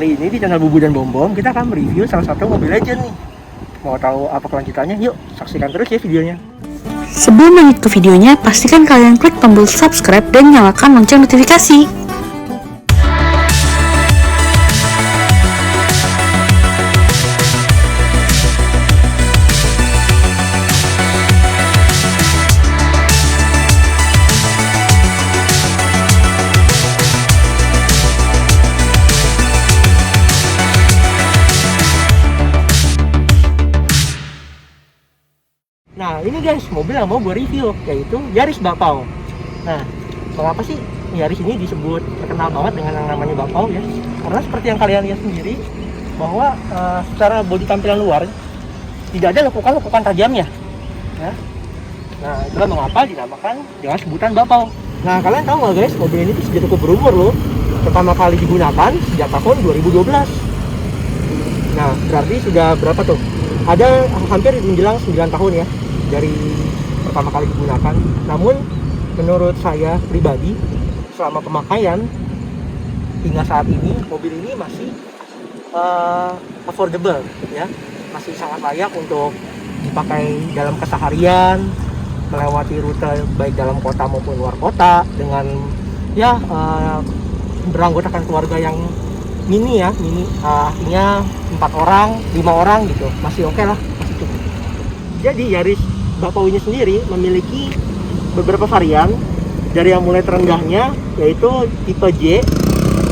Kali ini di channel Bubu dan Bom Bom kita akan mereview salah satu Mobile Legends nih. Mau tahu apa kelanjutannya? Yuk saksikan terus ya videonya. Sebelum lanjut ke videonya, pastikan kalian klik tombol subscribe dan nyalakan lonceng notifikasi. Nah ini guys, mobil yang mau gue review yaitu Yaris Bapau. Nah mengapa sih Yaris ini disebut terkenal banget dengan yang namanya Bapau ya? Karena seperti yang kalian lihat sendiri bahwa secara bodi tampilan luar tidak ada lekukan tajamnya ya. Nah itulah mengapa dinamakan dengan sebutan Bapau. Nah kalian tahu nggak guys, mobil ini sudah cukup berumur loh. Pertama kali digunakan sejak tahun 2012. Nah berarti sudah berapa tuh? Ada hampir menjelang 9 tahun ya dari pertama kali digunakan. Namun menurut saya pribadi, selama pemakaian hingga saat ini mobil ini masih affordable ya, masih sangat layak untuk dipakai dalam keseharian, melewati rute baik dalam kota maupun luar kota dengan ya beranggotakan keluarga yang mini ya, artinya 4 orang, 5 orang gitu, masih oke lah, masih cukup. Jadi Yaris Bapau ini sendiri memiliki beberapa varian, dari yang mulai terendahnya yaitu tipe J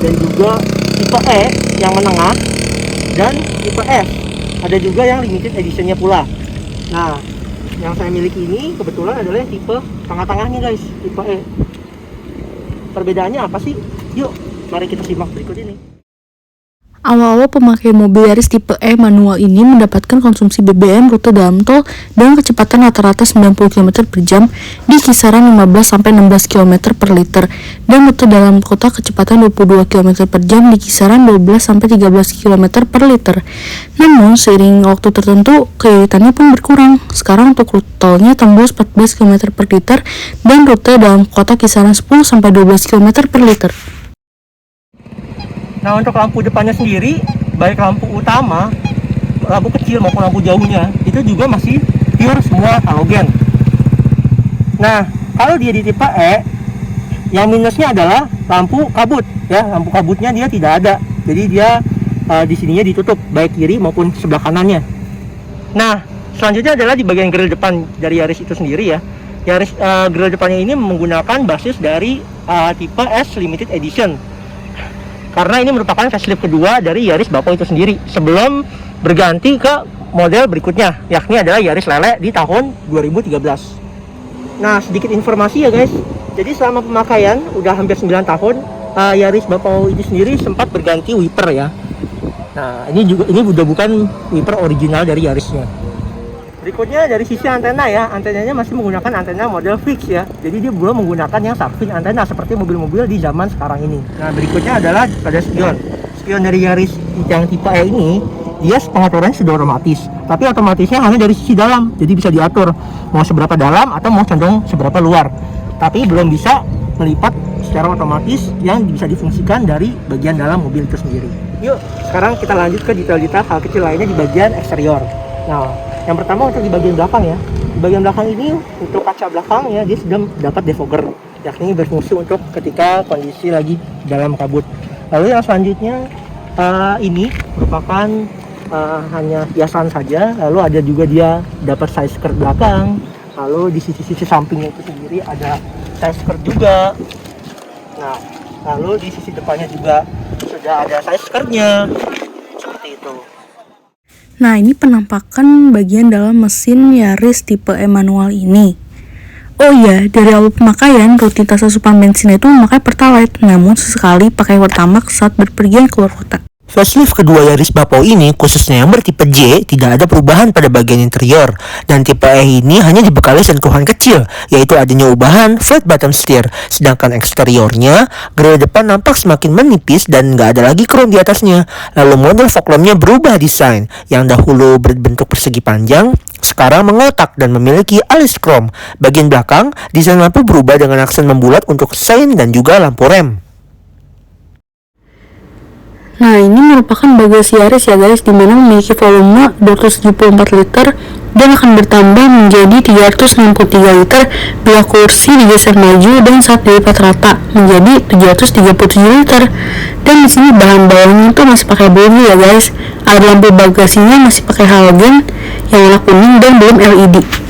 dan juga tipe E yang menengah dan tipe S. Ada juga yang limited editionnya pula. Nah yang saya miliki ini kebetulan adalah yang tipe tengah-tengahnya guys, tipe E. Perbedaannya apa sih? Yuk mari kita simak berikut ini. Awal-awal pemakaian mobil Yaris tipe E manual ini mendapatkan konsumsi BBM rute dalam tol dengan kecepatan rata-rata 90 km per jam di kisaran 15-16 km per liter, dan rute dalam kota kecepatan 22 km per jam di kisaran 12-13 km per liter. Namun seiring waktu tertentu keiritannya pun berkurang. Sekarang untuk rute tolnya tembus 14 km per liter dan rute dalam kota kisaran 10-12 km per liter. Nah untuk lampu depannya sendiri, baik lampu utama, lampu kecil maupun lampu jauhnya, itu juga masih pure semua halogen. Nah kalau dia di tipe E, yang minusnya adalah lampu kabut ya, lampu kabutnya dia tidak ada. Jadi dia di sininya ditutup baik kiri maupun sebelah kanannya. Nah selanjutnya adalah di bagian grill depan dari Yaris itu sendiri ya. Yaris grill depannya ini menggunakan basis dari tipe S Limited Edition, karena ini merupakan facelift kedua dari Yaris Bapau itu sendiri sebelum berganti ke model berikutnya, yakni adalah Yaris Lele di tahun 2013. Nah sedikit informasi ya guys, jadi selama pemakaian udah hampir 9 tahun Yaris Bapau ini sendiri sempat berganti wiper ya. Nah ini udah bukan wiper original dari Yarisnya. Berikutnya dari sisi antena ya, antenanya masih menggunakan antena model fix ya. Jadi dia belum menggunakan yang shark-fin antena seperti mobil-mobil di zaman sekarang ini. Nah berikutnya adalah pada spion. Spion dari Yaris yang tipe E ini, dia pengaturannya sudah otomatis. Tapi otomatisnya hanya dari sisi dalam, jadi bisa diatur mau seberapa dalam atau mau condong seberapa luar. Tapi belum bisa melipat secara otomatis yang bisa difungsikan dari bagian dalam mobil itu sendiri. Yuk sekarang kita lanjut ke detail-detail hal kecil lainnya di bagian eksterior. Nah yang pertama untuk di bagian belakang ya. Di bagian belakang ini untuk kaca belakang ya, dia sudah dapat defogger, yakni berfungsi untuk ketika kondisi lagi dalam kabut. Lalu yang selanjutnya ini merupakan hanya hiasan saja. Lalu ada juga dia dapat side skirt belakang. Lalu di sisi-sisi sampingnya itu sendiri ada side skirt juga. Nah lalu di sisi depannya juga sudah ada side skirtnya seperti itu. Nah, ini penampakan bagian dalam mesin Yaris tipe E manual ini. Oh iya, dari awal pemakaian, rutinitas asupan bensin itu memakai Pertalite, namun sesekali pakai Pertamax saat berpergian keluar kota. Facelift kedua Yaris Bapau ini, khususnya yang bertipe J, tidak ada perubahan pada bagian interior, dan tipe E ini hanya dibekali sentuhan kecil, yaitu adanya ubahan flat bottom steer, sedangkan eksteriornya, grill depan nampak semakin menipis dan nggak ada lagi chrome di atasnya. Lalu model fog lampnya berubah desain, yang dahulu berbentuk persegi panjang, sekarang mengotak dan memiliki alis chrome. Bagian belakang, desain lampu berubah dengan aksen membulat untuk sein dan juga lampu rem. Nah, ini merupakan bagasi Yaris ya guys, dimana memiliki volume 274 liter dan akan bertambah menjadi 363 liter bila kursi digeser maju dan saat dilipat rata menjadi 737 liter. Dan di sini bahan bawahnya itu masih pakai bulu ya guys. Air lampu bagasinya masih pakai halogen yang warna kuning dan belum LED.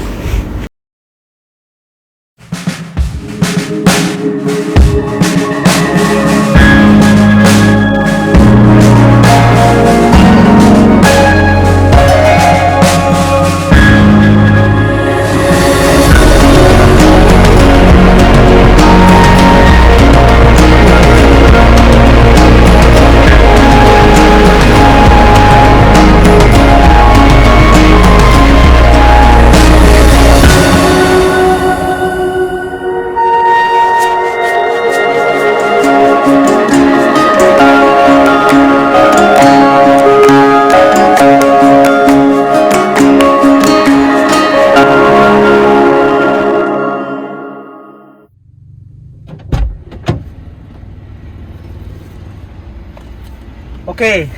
Oke,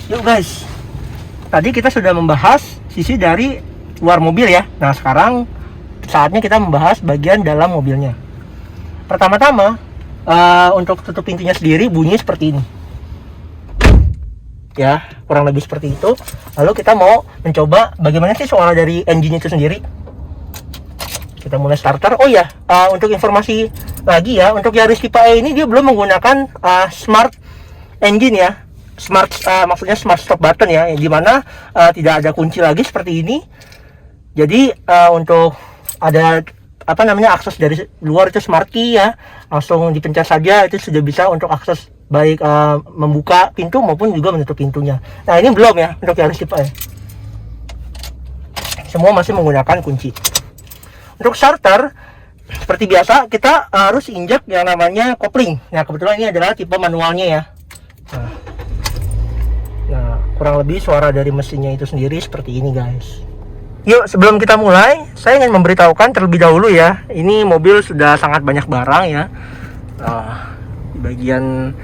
yuk guys. Tadi kita sudah membahas sisi dari luar mobil ya. Nah sekarang saatnya kita membahas bagian dalam mobilnya. Pertama-tama untuk tutup pintunya sendiri bunyi seperti ini. Ya, kurang lebih seperti itu. Lalu kita mau mencoba bagaimana sih suara dari engine itu sendiri. Kita mulai starter. Oh ya, untuk informasi lagi ya, untuk Yaris tipe E ini dia belum menggunakan smart engine ya, maksudnya smart stop button ya, yang dimana tidak ada kunci lagi seperti ini. Jadi untuk ada akses dari luar itu smart key ya, langsung dipencet saja itu sudah bisa untuk akses baik membuka pintu maupun juga menutup pintunya. Nah ini belum ya untuk Yaris tipe E, semua masih menggunakan kunci. Untuk starter seperti biasa kita harus injak yang namanya kopling. Nah kebetulan ini adalah tipe manualnya ya. Nah, kurang lebih suara dari mesinnya itu sendiri seperti ini guys. Yuk, sebelum kita mulai, saya ingin memberitahukan terlebih dahulu ya, ini mobil sudah sangat banyak barang ya. Di bagian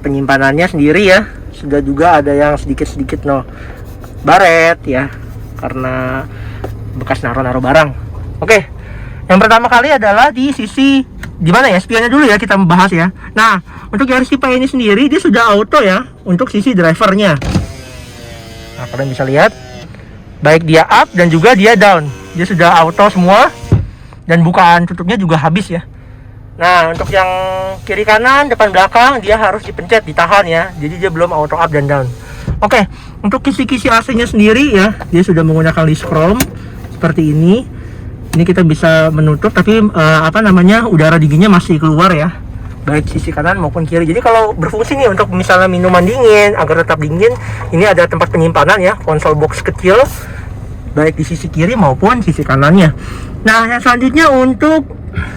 penyimpanannya sendiri ya, sudah juga ada yang sedikit-sedikit baret ya, karena bekas naruh-naruh barang. Oke, yang pertama kali adalah di sisi dimana ya, spionnya dulu ya kita membahas ya. Nah untuk Yaris tipe ini sendiri dia sudah auto ya untuk sisi drivernya. Nah kalian bisa lihat baik dia up dan juga dia down, dia sudah auto semua dan bukaan tutupnya juga habis ya. Nah untuk yang kiri kanan depan belakang dia harus dipencet, ditahan ya, jadi dia belum auto up dan down. Oke, untuk kisi-kisi AC nya sendiri ya, dia sudah menggunakan list chrome seperti ini. Ini kita bisa menutup tapi udara dinginnya masih keluar ya, baik sisi kanan maupun kiri. Jadi kalau berfungsi nih untuk misalnya minuman dingin agar tetap dingin, ini ada tempat penyimpanan ya, konsol box kecil baik di sisi kiri maupun sisi kanannya. Nah yang selanjutnya untuk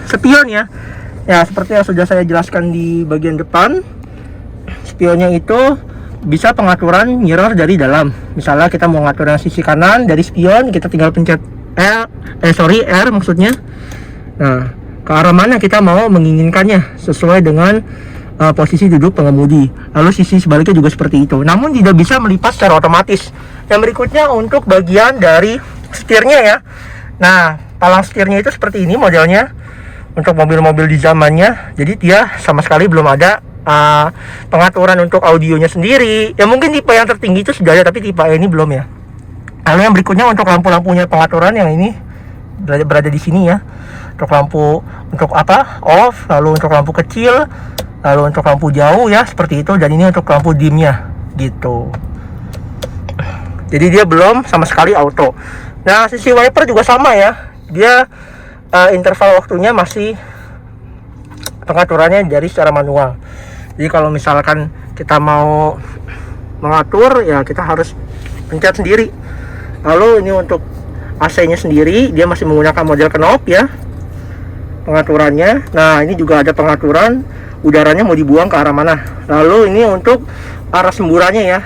spion ya, seperti yang sudah saya jelaskan di bagian depan, spionnya itu bisa pengaturan mirror dari dalam. Misalnya kita mau ngatur yang sisi kanan dari spion, kita tinggal pencet R maksudnya. Nah ke arah mana kita mau menginginkannya sesuai dengan posisi duduk pengemudi. Lalu sisi sebaliknya juga seperti itu, namun tidak bisa melipat secara otomatis. Yang berikutnya untuk bagian dari setirnya ya. Nah palang setirnya itu seperti ini modelnya untuk mobil-mobil di zamannya. Jadi dia sama sekali belum ada pengaturan untuk audionya sendiri. Ya mungkin tipe yang tertinggi itu sudah ada, tapi tipe ini belum ya. Lalu yang berikutnya untuk lampu-lampunya pengaturan yang ini berada di sini ya. Untuk lampu untuk off, lalu untuk lampu kecil, lalu untuk lampu jauh ya seperti itu, dan ini untuk lampu dimnya gitu. Jadi dia belum sama sekali auto. Nah sisi wiper juga sama ya, dia interval waktunya masih pengaturannya dari secara manual. Jadi kalau misalkan kita mau mengatur ya kita harus pencet sendiri. Lalu ini untuk AC nya sendiri dia masih menggunakan model knob ya pengaturannya. Nah ini juga ada pengaturan udaranya mau dibuang ke arah mana. Lalu ini untuk arah semburannya ya.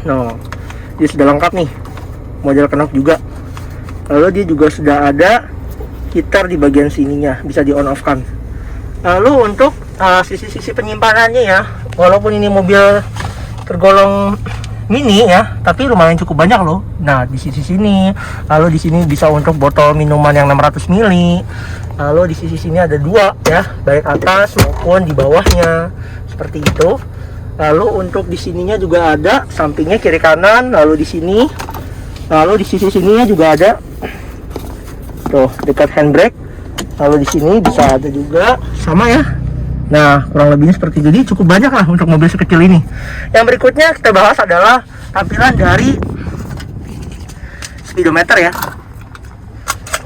Nah dia sudah lengkap nih, model knob juga. Lalu dia juga sudah ada heater di bagian sininya, bisa di on off kan. Lalu untuk sisi-sisi penyimpanannya ya, walaupun ini mobil tergolong mini ya, tapi lumayan cukup banyak loh. Nah, di sisi sini, lalu di sini bisa untuk botol minuman yang 600 ml. Lalu di sisi sini ada dua ya, baik atas maupun di bawahnya, seperti itu. Lalu untuk di sininya juga ada, sampingnya kiri kanan, lalu di sini, lalu di sisi sininya juga ada. Tuh, dekat handbrake. Lalu di sini bisa ada juga, sama ya. Nah, kurang lebihnya seperti itu. Jadi cukup banyak lah untuk mobil sekecil ini. Yang berikutnya kita bahas adalah tampilan dari speedometer ya.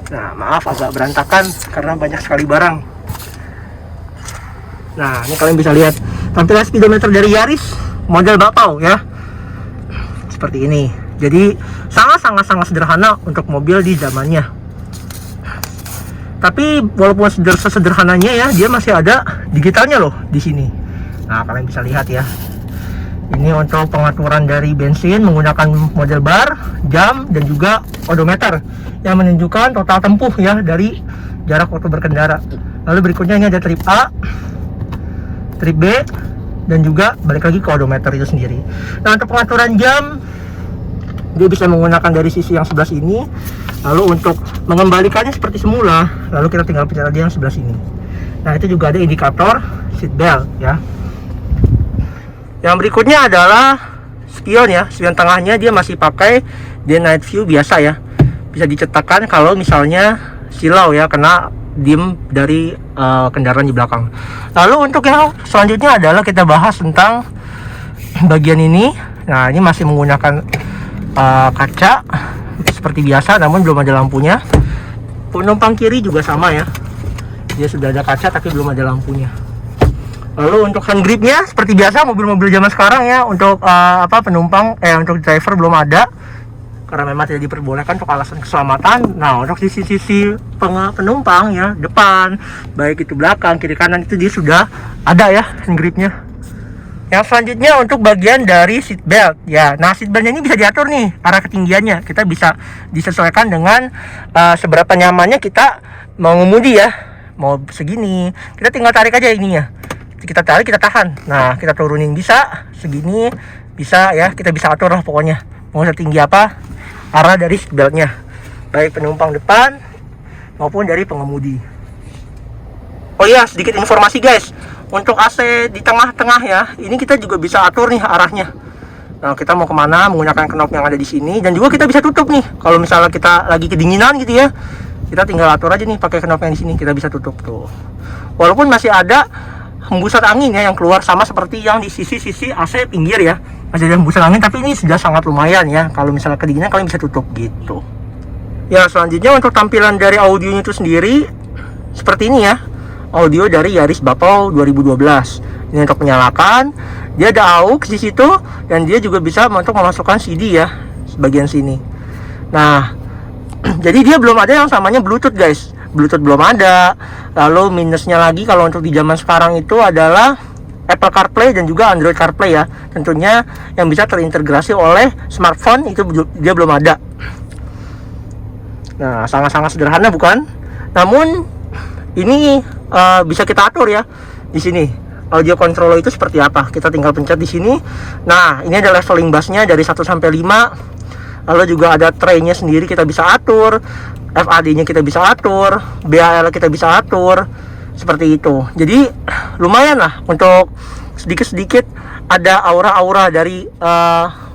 Nah, maaf agak berantakan karena banyak sekali barang. Nah, ini kalian bisa lihat tampilan speedometer dari Yaris model Bapau ya. Seperti ini. Jadi sangat sederhana untuk mobil di zamannya. Tapi walaupun sesederhananya ya, dia masih ada digitalnya loh di sini. Nah, kalian bisa lihat ya. Ini untuk pengaturan dari bensin menggunakan model bar, jam, dan juga odometer yang menunjukkan total tempuh ya dari jarak waktu berkendara. Lalu berikutnya ini ada trip A, trip B, dan juga balik lagi ke odometer itu sendiri. Nah, untuk pengaturan jam, dia bisa menggunakan dari sisi yang sebelah sini. Lalu untuk mengembalikannya seperti semula, lalu kita tinggal pencet lagi yang sebelah sini. Nah, itu juga ada indikator seat belt ya. Yang berikutnya adalah spion ya. Spion tengahnya dia masih pakai day night view biasa ya. Bisa dicetakkan kalau misalnya silau ya, kena dim dari kendaraan di belakang. Lalu untuk yang selanjutnya adalah kita bahas tentang bagian ini. Nah, ini masih menggunakan kaca seperti biasa, namun belum ada lampunya. Penumpang kiri juga sama ya, dia sudah ada kaca tapi belum ada lampunya. Lalu untuk hand gripnya seperti biasa mobil-mobil zaman sekarang ya, untuk penumpang untuk driver belum ada karena memang tidak diperbolehkan untuk alasan keselamatan. Nah, untuk sisi-sisi penumpang ya, depan baik itu belakang kiri kanan, itu dia sudah ada ya hand gripnya. Yang selanjutnya untuk bagian dari seat belt ya. Nah, seat beltnya ini bisa diatur nih arah ketinggiannya. Kita bisa disesuaikan dengan seberapa nyamannya kita mau ngemudi ya. Mau segini, kita tinggal tarik aja ininya. Kita tarik, kita tahan. Nah, kita turunin bisa segini, bisa ya. Kita bisa atur lah pokoknya. Mau setinggi apa arah dari seat beltnya, baik penumpang depan maupun dari pengemudi. Oh iya, sedikit informasi guys. Untuk AC di tengah-tengah ya, ini kita juga bisa atur nih arahnya. Nah, kita mau kemana menggunakan knob yang ada di sini, dan juga kita bisa tutup nih. Kalau misalnya kita lagi kedinginan gitu ya, kita tinggal atur aja nih pakai knob yang di sini, kita bisa tutup tuh. Walaupun masih ada hembusan angin ya yang keluar, sama seperti yang di sisi-sisi AC pinggir ya, masih ada hembusan angin, tapi ini sudah sangat lumayan ya. Kalau misalnya kedinginan kalian bisa tutup gitu. Ya, selanjutnya untuk tampilan dari audionya itu sendiri seperti ini ya. Audio dari Yaris Bapau 2012. Ini untuk menyalakan, dia ada aux di situ, dan dia juga bisa untuk memasukkan CD ya, bagian sini. Nah, jadi dia belum ada yang samanya Bluetooth guys. Bluetooth belum ada. Lalu minusnya lagi kalau untuk di zaman sekarang itu adalah Apple CarPlay dan juga Android CarPlay ya. Tentunya yang bisa terintegrasi oleh smartphone itu dia belum ada. Nah, sangat-sangat sederhana bukan? Namun ini bisa kita atur ya di sini. Audio controller itu seperti apa? Kita tinggal pencet di sini. Nah, ini ada leveling bassnya dari 1 sampai 5. Lalu juga ada tray-nya sendiri kita bisa atur. FAD-nya kita bisa atur, BAL kita bisa atur. Seperti itu. Jadi lumayan lah untuk sedikit-sedikit ada aura-aura dari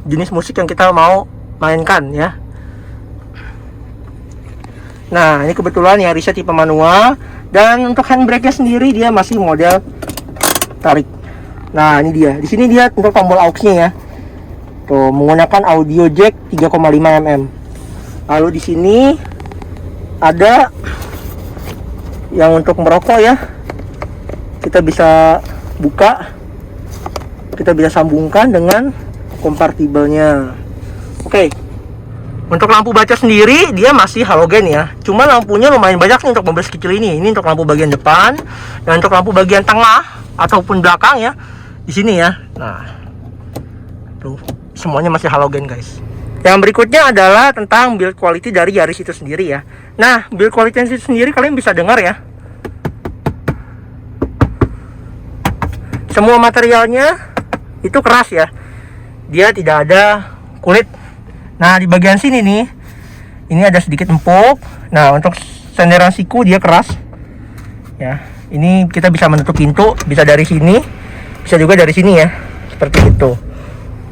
jenis musik yang kita mau mainkan ya. Nah, ini kebetulan ya Yarisnya tipe manual. Dan untuk handbrake-nya sendiri dia masih model tarik. Nah, ini dia. Di sini dia untuk tombol aux-nya ya. Tuh, menggunakan audio jack 3,5 mm. Lalu di sini ada yang untuk merokok ya. Kita bisa buka. Kita bisa sambungkan dengan kompartibelnya. Oke. Untuk lampu baca sendiri dia masih halogen ya. Cuma lampunya lumayan banyak nih untuk mobil sekecil ini. Ini untuk lampu bagian depan dan untuk lampu bagian tengah ataupun belakang ya. Di sini ya. Nah. Tuh, semuanya masih halogen guys. Yang berikutnya adalah tentang build quality dari Yaris itu sendiri ya. Nah, build quality itu sendiri kalian bisa dengar ya. semua materialnya itu keras ya, dia tidak ada kulit. Nah di bagian sini nih, ini ada sedikit empuk. Nah untuk senderan siku dia keras ya. Ini kita bisa menutup pintu, bisa dari sini, bisa juga dari sini ya, seperti itu.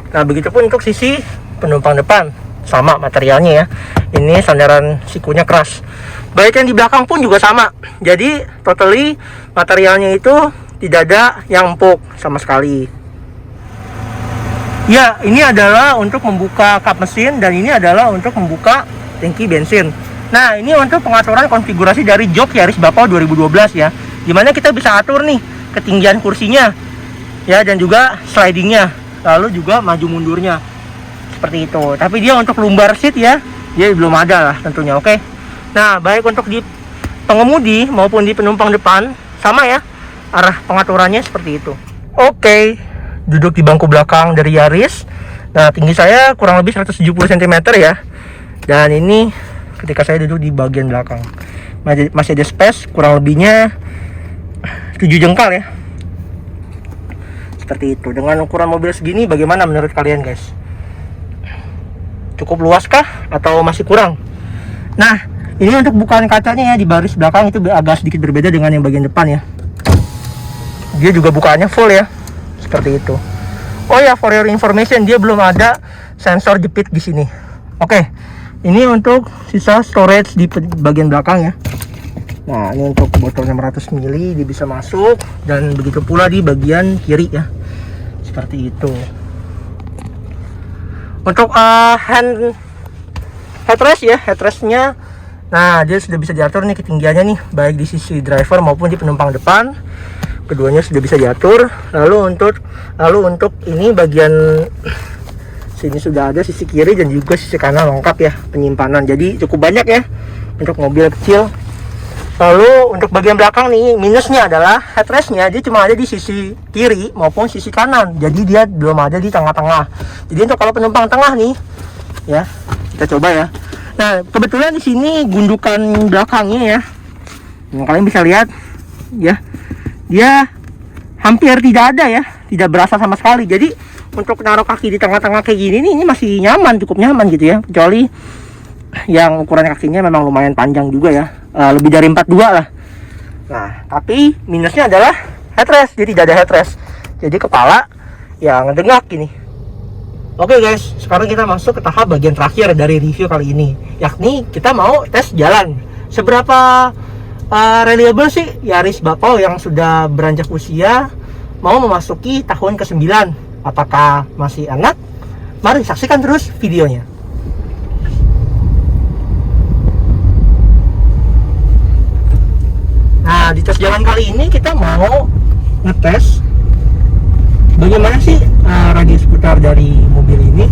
Nah begitupun untuk sisi penumpang depan, sama materialnya ya. Ini sandaran sikunya keras. Baik yang di belakang pun juga sama. Jadi totally materialnya itu tidak ada yang empuk sama sekali. Ya, ini adalah untuk membuka kap mesin dan ini adalah untuk membuka tangki bensin. Nah, ini untuk pengaturan konfigurasi dari jok Yaris Bapau 2012 ya. Dimana kita bisa atur nih ketinggian kursinya ya, dan juga slidingnya, lalu juga maju mundurnya seperti itu. Tapi dia untuk lumbar seat ya, dia belum ada lah tentunya. Oke. Nah, baik untuk di pengemudi maupun di penumpang depan sama ya, arah pengaturannya seperti itu. Oke, duduk di bangku belakang dari Yaris. Nah, tinggi saya kurang lebih 170 cm ya. Dan ini ketika saya duduk di bagian belakang, masih ada space kurang lebihnya 7 jengkal ya. Seperti itu. Dengan ukuran mobil segini bagaimana menurut kalian guys? Cukup luas kah atau masih kurang? Nah, ini untuk bukaan kacanya ya, di baris belakang itu agak sedikit berbeda dengan yang bagian depan ya. Dia juga bukaannya full ya, seperti itu. Oh ya, for your information, dia belum ada sensor jepit di sini. Oke, ini untuk sisa storage di bagian belakang ya. Nah, ini untuk botol 600 ml dia bisa masuk, dan begitu pula di bagian kiri ya, seperti itu. Untuk headrest ya, headrestnya, nah dia sudah bisa diatur nih ketinggiannya nih, baik di sisi driver maupun di penumpang depan. Keduanya sudah bisa diatur. Lalu untuk ini bagian sini sudah ada sisi kiri dan juga sisi kanan lengkap ya, penyimpanan. Jadi cukup banyak ya untuk mobil kecil. Lalu untuk bagian belakang nih, minusnya adalah headrestnya dia cuma ada di sisi kiri maupun sisi kanan. Jadi dia belum ada di tengah-tengah. Jadi untuk kalau penumpang tengah nih, ya kita coba ya. Nah kebetulan di sini gundukan belakangnya ya, yang kalian bisa lihat ya, dia hampir tidak ada ya, tidak berasa sama sekali. Jadi untuk naruh kaki di tengah-tengah kayak gini nih, ini masih nyaman, cukup nyaman gitu ya. Kecuali yang ukuran kakinya memang lumayan panjang juga ya, lebih dari 42 lah. Nah tapi minusnya adalah headrest, jadi tidak ada headrest, jadi kepala yang ngedengak gini. Oke guys, sekarang kita masuk ke tahap bagian terakhir dari review kali ini, yakni kita mau tes jalan. Seberapa reliable sih Yaris Bapau yang sudah beranjak usia, mau memasuki tahun ke-9? Apakah masih enak? Mari saksikan terus videonya. Nah, di tes jalan kali ini kita mau ngetes bagaimana sih radius putar dari mobil ini.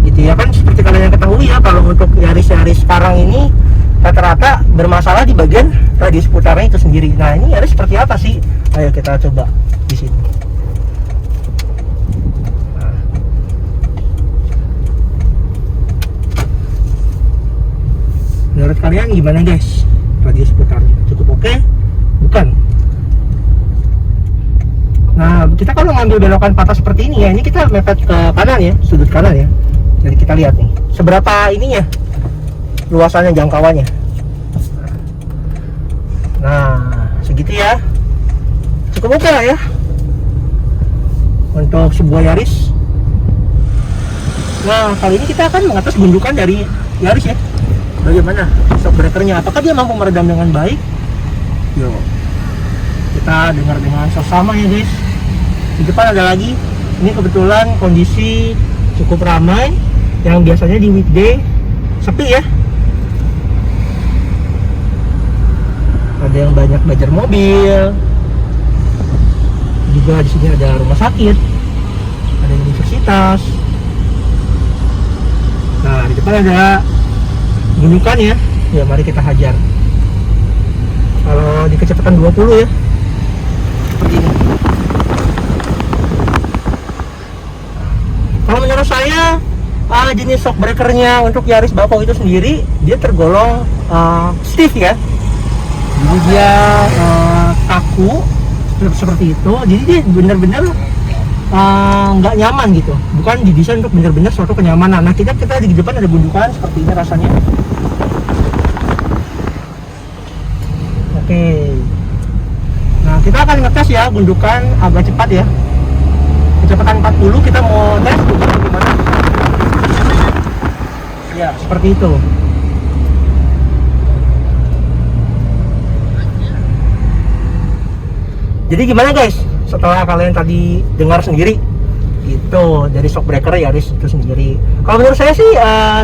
Gitu ya kan, seperti kalian yang ketahui ya, kalau untuk Yaris sekarang ini rata-rata bermasalah di bagian radius putarnya itu sendiri. Nah, ini Yaris seperti apa sih? Ayo kita coba di sini. Nah. Menurut kalian gimana guys? Radius putarnya cukup oke? Bukan? Nah, kita kalau ngambil belokan patah seperti ini ya, ini kita mepet ke kanan ya, sudut kanan ya. Jadi kita lihat nih, seberapa ininya, luasannya, jangkauannya. Nah, segitu ya, cukup oke lah ya untuk sebuah Yaris. Nah, kali ini kita akan mengatas gundukan dari Yaris ya. Bagaimana shock breakernya? Apakah dia mampu meredam dengan baik? Yuk, kita dengar dengan seksama ya guys. Di depan ada lagi. Ini kebetulan kondisi cukup ramai, yang biasanya di weekday sepi ya. Ada yang banyak belajar mobil. Juga di sini ada rumah sakit, ada universitas. Nah, di depan ada gundukan ya. Ya, mari kita hajar. Kalau di kecepatan 20 ya, seperti ini. Kalau menurut saya jenis shock breakernya untuk Yaris Bapau itu sendiri, dia tergolong stiff ya. Jadi dia kaku seperti itu. Jadi dia benar-benar nggak nyaman gitu, bukan didesain untuk benar-benar suatu kenyamanan. Nah kita di depan ada gundukan seperti ini rasanya. Oke, nah kita akan ngetes ya gundukan agak cepat ya, kecepatan 40. Kita mau tes gimana ya, seperti itu. Jadi gimana guys, setelah kalian tadi dengar sendiri itu dari shockbreaker Yaris itu sendiri, kalau menurut saya sih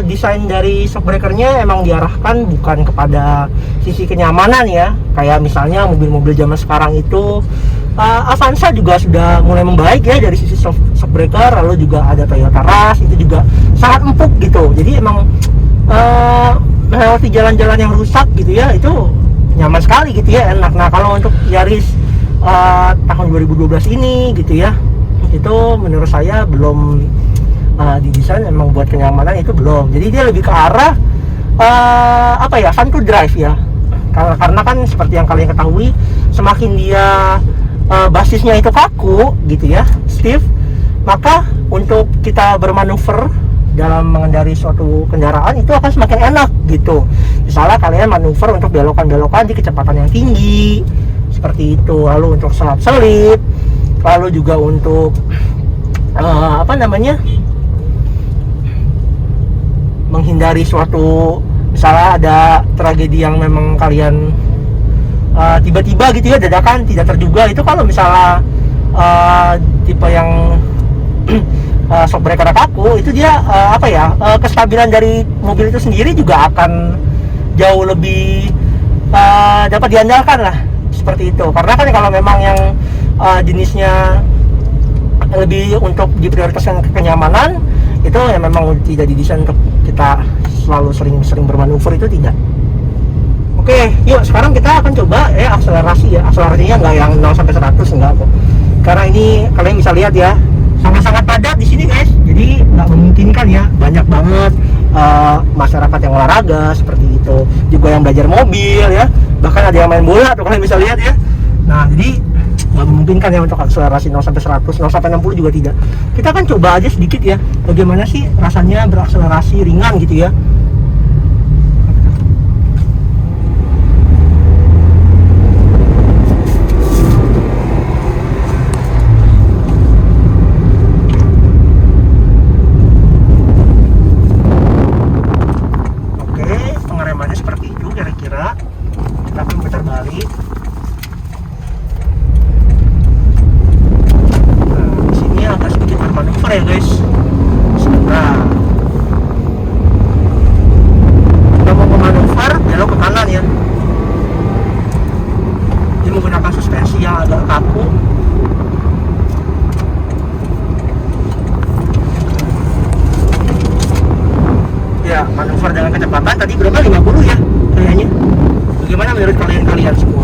desain dari shockbreakernya emang diarahkan bukan kepada sisi kenyamanan ya. Kayak misalnya mobil-mobil zaman sekarang itu Avanza juga sudah mulai membaik ya dari sisi shockbreaker, lalu juga ada Toyota Rush itu juga sangat empuk gitu. Jadi emang melewati jalan-jalan yang rusak gitu ya, itu nyaman sekali gitu ya, enak. Nah kalau untuk Yaris tahun 2012 ini gitu ya, itu menurut saya belum didesain emang buat kenyamanan, itu belum. Jadi dia lebih ke arah apa ya, fun to drive ya. Karena kan seperti yang kalian ketahui, semakin dia basisnya itu kaku gitu ya, stiff, maka untuk kita bermanuver dalam mengendari suatu kendaraan itu akan semakin enak gitu. Misalnya kalian manuver untuk belokan-belokan di kecepatan yang tinggi seperti itu, lalu untuk selap-selip, lalu juga untuk apa namanya, menghindari suatu, misalnya ada tragedi yang memang kalian tiba-tiba gitu ya, dadakan tidak terduga, itu kalau misalnya tipe yang shockbreaker kaku, itu dia apa ya, kestabilan dari mobil itu sendiri juga akan jauh lebih dapat diandalkan lah, seperti itu. Karena kan kalau memang yang jenisnya lebih untuk diprioritaskan kenyamanan, itu ya memang tidak didesain untuk kita selalu sering bermanuver, itu tidak. Oke, yuk sekarang kita akan coba akselerasi ya. Akselerasinya nggak yang 0 sampai 100, enggak kok. Karena ini kalian bisa lihat ya, sangat-sangat padat di sini guys. Jadi nggak memungkinkan ya, banyak banget masyarakat yang olahraga seperti itu, juga yang belajar mobil ya, bahkan ada yang main bola tuh kalian bisa lihat ya. Nah jadi nggak memungkinkan ya untuk akselerasi 0 sampai 100, 0 sampai 60 juga tidak. Kita akan coba aja sedikit ya, bagaimana sih rasanya berakselerasi ringan gitu ya. Ya guys, sebentar kita mau manuver belok ke kanan ya. Dia menggunakan suspensi yang agak kaku. Ya, manuver dengan kecepatan tadi berapa? 50 ya kayaknya. Bagaimana menurut kalian semua?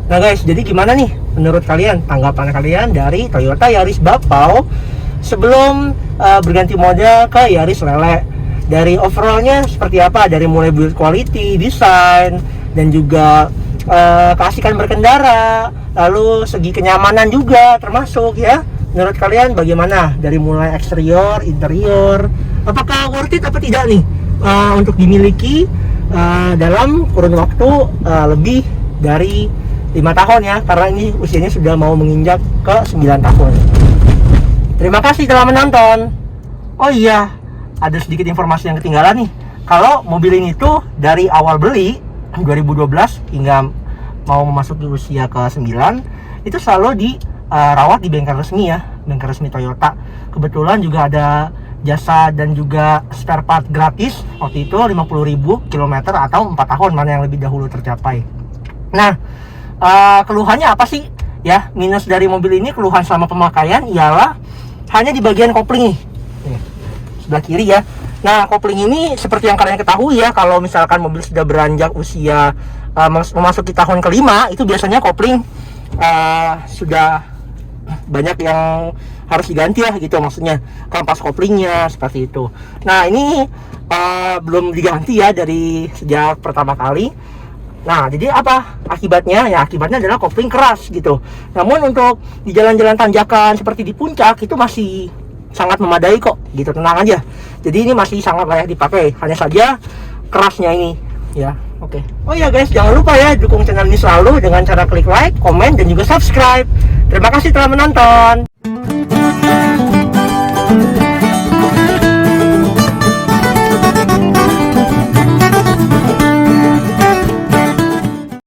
Nah guys, jadi gimana nih menurut kalian, tanggapan kalian dari Toyota Yaris Bapau sebelum berganti model ke Yaris Lele? Dari overallnya seperti apa? Dari mulai build quality, desain, dan juga keasikan berkendara, lalu segi kenyamanan juga termasuk ya. Menurut kalian bagaimana? Dari mulai eksterior, interior, apakah worth it apa tidak nih untuk dimiliki dalam kurun waktu lebih dari 5 tahun ya, karena ini usianya sudah mau menginjak ke 9 tahun. Terima kasih telah menonton. Oh iya, ada sedikit informasi yang ketinggalan nih. Kalau mobil ini tuh dari awal beli 2012 hingga mau memasuki usia ke 9 itu selalu dirawat di bengkel resmi ya, bengkel resmi Toyota. Kebetulan juga ada jasa dan juga spare part gratis waktu itu 50.000 km atau 4 tahun, mana yang lebih dahulu tercapai. Nah, keluhannya apa sih ya? Minus dari mobil ini, keluhan selama pemakaian ialah hanya di bagian kopling nih, sebelah kiri ya. Nah, kopling ini seperti yang kalian ketahui ya, kalau misalkan mobil sudah beranjak usia memasuki tahun kelima, itu biasanya kopling sudah banyak yang harus diganti ya gitu, maksudnya kampas koplingnya seperti itu. Nah, ini belum diganti ya dari sejak pertama kali. Nah, jadi apa akibatnya? Ya, akibatnya adalah kopling keras gitu. Namun untuk di jalan-jalan tanjakan seperti di puncak itu masih sangat memadai kok gitu, tenang aja. Jadi ini masih sangat layak dipakai, hanya saja kerasnya ini ya. Oke. Oh ya guys, jangan lupa ya dukung channel ini selalu dengan cara klik like, komen, dan juga subscribe. Terima kasih telah menonton.